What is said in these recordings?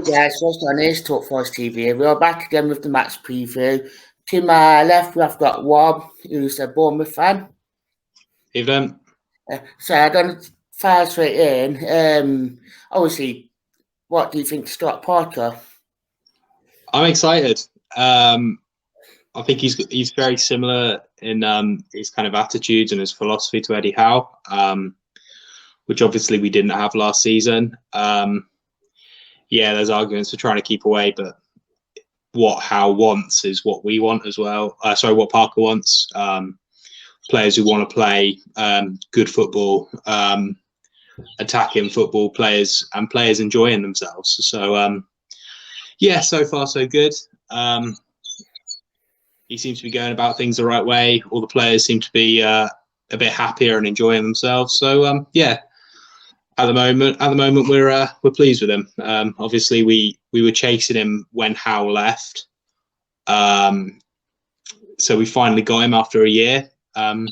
guys, just on this Talk for Us TV. We are back again with the match preview. To my left, we've got Rob, who's a Bournemouth fan. Evening. So I'm going to fire straight in. Obviously, what do you think of Scott Parker? I'm excited. I think he's very similar in his kind of attitudes and his philosophy to Eddie Howe, which obviously we didn't have last season. There's arguments for trying to keep away, but what Howe wants is what we want as well. What Parker wants. Players who want to play good football, attacking football, players enjoying themselves. So, so far so good. He seems to be going about things the right way. All the players seem to be a bit happier and enjoying themselves. So, At the moment, we're pleased with him. Obviously, we were chasing him when Howe left, so we finally got him after a year. The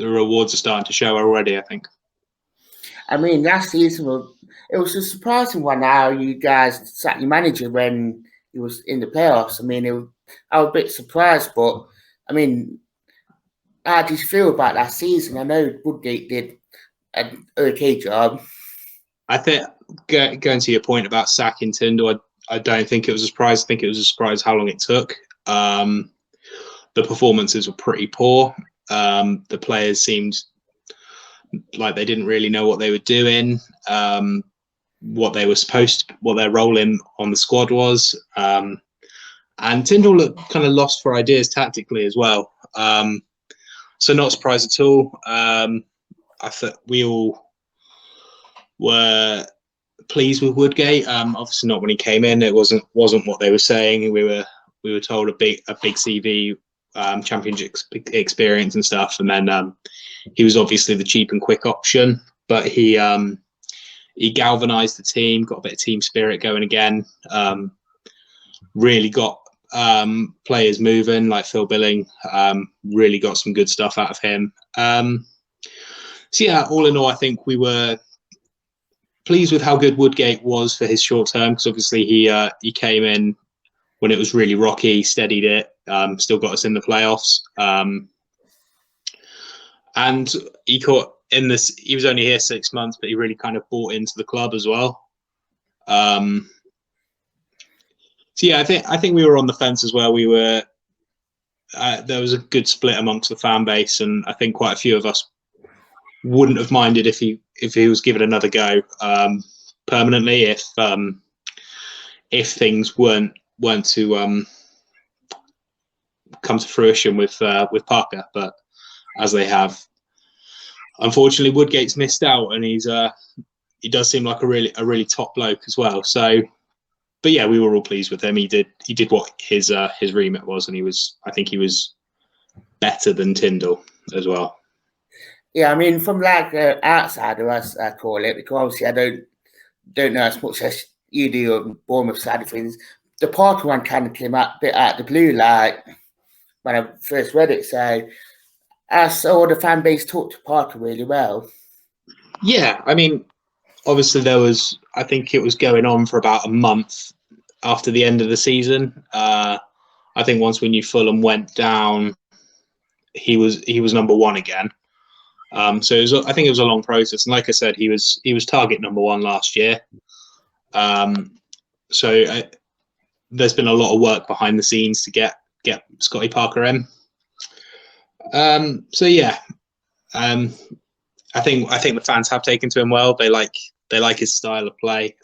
rewards are starting to show already, I think. I mean, last season it was a surprising one. How you guys sacked your manager when he was in the playoffs. I mean, I was a bit surprised, but I mean, how do you feel about that season? I know Woodgate did an okay job. I think going to your point about sacking Tyndall, I don't think it was a surprise. I think it was a surprise how long it took. The performances were pretty poor. The players seemed like they didn't really know what they were doing, what their role on the squad was. And Tyndall looked kind of lost for ideas tactically as well. So not surprised at all. I thought we all were pleased with Woodgate. Obviously not when he came in. It wasn't what they were saying. We were told a big CV, championship experience and stuff. And then he was obviously the cheap and quick option. But he galvanised the team, got a bit of team spirit going again. Really got players moving, like Phil Billing. Really got some good stuff out of him. All in all, I think we were pleased with how good Woodgate was for his short term, because obviously he came in when it was really rocky, steadied it, still got us in the playoffs. And he caught in this. He was only here 6 months, but he really kind of bought into the club as well. I think we were on the fence as well. We were. There was a good split amongst the fan base, and I think quite a few of us wouldn't have minded if he was given another go permanently if things weren't to come to fruition with Parker, but as they have, unfortunately, Woodgate's missed out, and he does seem like a really top bloke as well. So, but yeah, we were all pleased with him. He did what his remit was, and I think he was better than Tyndall as well. Yeah, I mean, from like outsider, as I call it, because obviously I don't know as much as you do on Bournemouth side of things. The Parker one kind of came out a bit out of the blue, like when I first read it. So I saw the fan base talk to Parker really well. Yeah, I mean, obviously I think it was going on for about a month after the end of the season. I think once we knew Fulham went down, he was number one again. I think it was a long process, and like I said, he was target number one last year. There's been a lot of work behind the scenes to get Scotty Parker in. I think the fans have taken to him well. They like his style of play.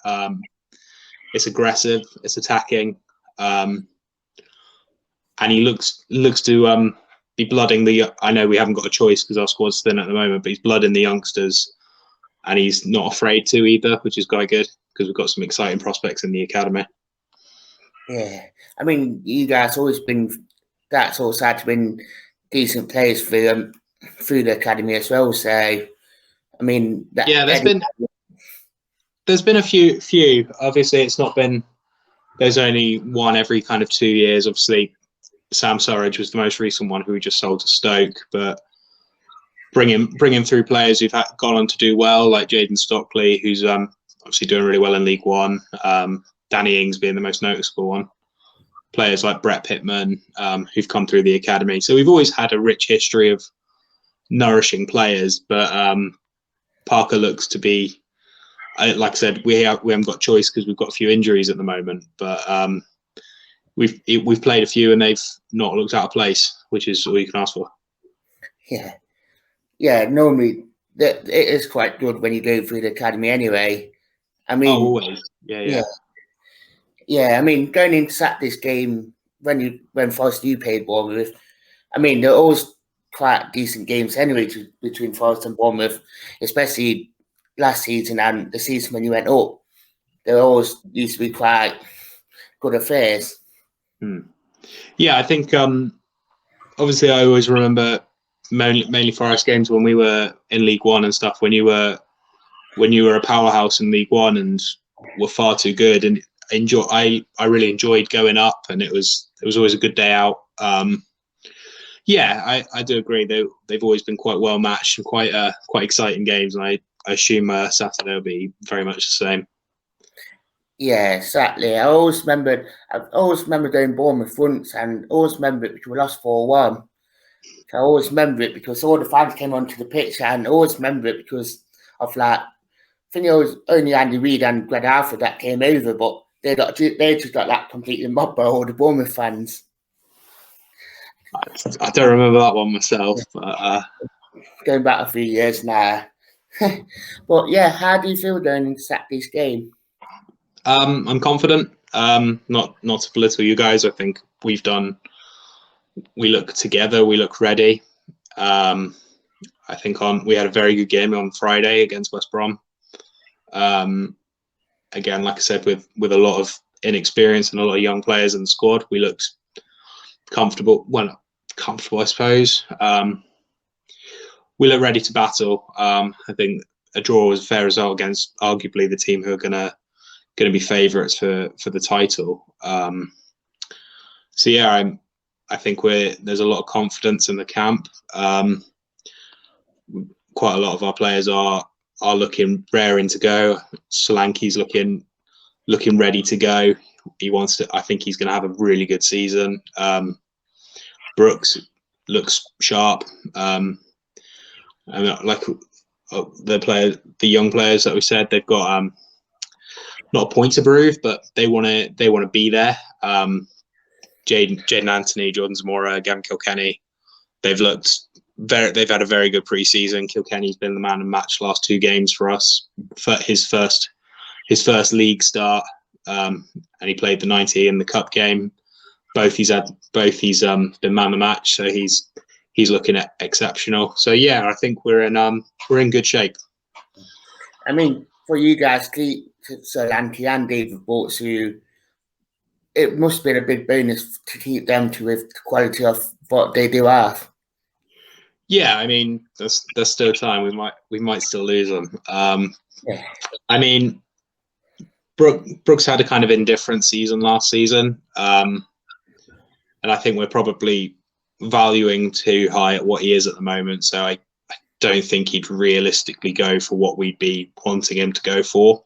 It's aggressive, it's attacking, and he looks to be blooding I know we haven't got a choice because our squad's thin at the moment, but he's blooding the youngsters, and he's not afraid to either, which is quite good because we've got some exciting prospects in the academy. Yeah, I mean, you guys always been that sort of side to win decent players through the academy as well. So, I mean, there's been a few. Obviously, it's not been. There's only one every kind of 2 years. Obviously, Sam Surridge was the most recent one who we just sold to Stoke, but bring him through players who've gone on to do well, like Jaden Stockley, who's obviously doing really well in League One. Danny Ings being the most noticeable one. Players like Brett Pittman, who've come through the academy. So we've always had a rich history of nourishing players, but Parker looks to be, like I said, we haven't got choice because we've got a few injuries at the moment. But we've played a few and they've not looked out of place, which is all you can ask for. Yeah. Normally it is quite good when you go through the academy anyway. I mean, always. Yeah. I mean, going into Saturday's game when Forest you played Bournemouth, I mean, they're always quite decent games anyway between Forest and Bournemouth, especially last season and the season when you went up. They always used to be quite good affairs. Yeah, I think obviously I always remember mainly Forest games when we were in League One and stuff. When you were a powerhouse in League One and were far too good, and I really enjoyed going up, and it was always a good day out. Yeah, I do agree. They've always been quite well matched and quite exciting games, and I assume Saturday will be very much the same. Yeah, exactly. I always remember doing Bournemouth once, and always remember it because we lost 4-1. I always remember it because all the fans came onto the pitch, and I always remember it because of like, I think it was only Andy Reid and Greg Alford that came over, but they just got like completely mobbed by all the Bournemouth fans. I don't remember that one myself, but going back a few years now. But yeah, how do you feel going into Saturday's game? I'm confident. Not to belittle you guys. I think we look together. We look ready. I think we had a very good game on Friday against West Brom. Again, like I said, with a lot of inexperience and a lot of young players in the squad, we looked comfortable. Well, comfortable, I suppose. We look ready to battle. I think a draw was a fair result against arguably the team who are going to be favourites for the title. So yeah, I think there's a lot of confidence in the camp. Quite a lot of our players are looking raring to go. Solanke's looking ready to go. He wants to. I think he's going to have a really good season. Brooks looks sharp. And like the young players that we said, they've got not a point to prove, but they want to be there. Jaden Anthony, Jordan Zamora, Gavin Kilkenny, they've had a very good pre-season. Kilkenny's been the man of match last 2 games for us. For his first league start, and he played the 90 in the cup game. Both he's been man of the match, so he's looking at exceptional. So yeah, I think we're in good shape. I mean, for you guys, Solanke and David Brooks, it must have been a big bonus to keep them with the quality of what they do have. Yeah, I mean, there's still time. We might still lose them. Yeah. I mean, Brooks had a kind of indifferent season last season, and I think we're probably valuing too high at what he is at the moment. So I don't think he'd realistically go for what we'd be wanting him to go for.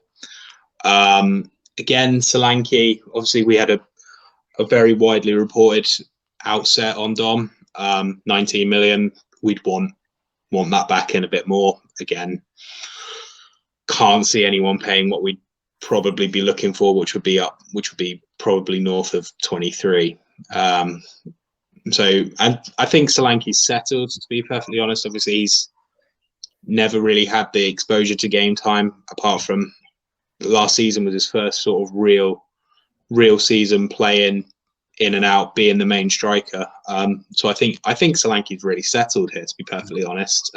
Again, Solanke, obviously we had a very widely reported outset on Dom, 19 million. We'd want that back in a bit more. Again, can't see anyone paying what we'd probably be looking for, which would be probably north of 23. So I think Solanke's settled, to be perfectly honest. Obviously, he's never really had the exposure to game time, apart from last season was his first sort of real season playing in and out, being the main striker. So I think Solanke's really settled here, to be perfectly honest.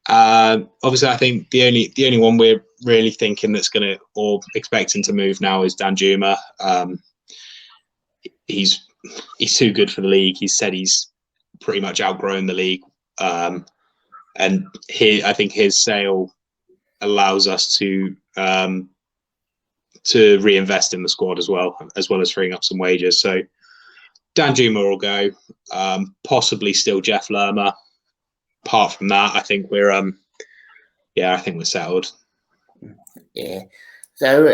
Obviously, I think the only one we're really thinking that's going to or expecting to move now is Danjuma. He's too good for the league. He said he's pretty much outgrown the league, and I think his sale allows us to reinvest in the squad as well as freeing up some wages. So Danjuma will go, possibly still Jeff Lerma. Apart from that, I think we're settled. Yeah. So,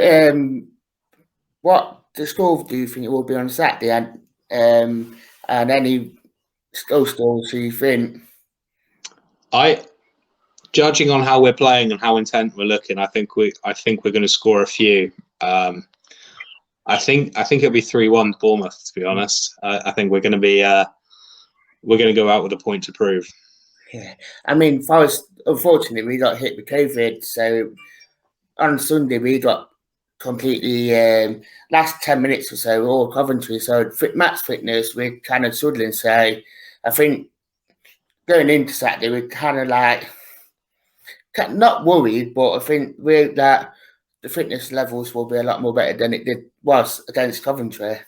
what the score do you think it will be on Saturday, and any goal scorers do you think? Judging on how we're playing and how intent we're looking, I think we're going to score a few. I think it'll be 3-1 Bournemouth. To be honest, I think we're going to be we're going to go out with a point to prove. Yeah, I mean, Forest, unfortunately, we got hit with COVID, so on Sunday we got completely last 10 minutes or so all Coventry. So match fitness, we're kind of struggling. So I think going into Saturday, we're kind of like not worried, but I think we're that the fitness levels will be a lot more better than it was against Coventry.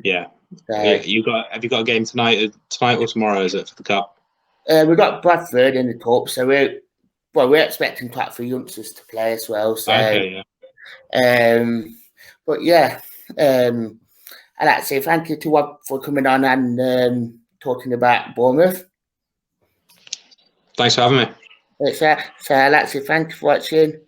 Yeah. So, have you got a game tonight or tomorrow? Is it for the cup? We've got Bradford in the cup, so we're expecting quite a few youngsters to play as well. So, okay, yeah. But yeah, I'd like to say thank you to Rob for coming on and talking about Bournemouth. Thanks for having me. So I'd like to say thank you for watching.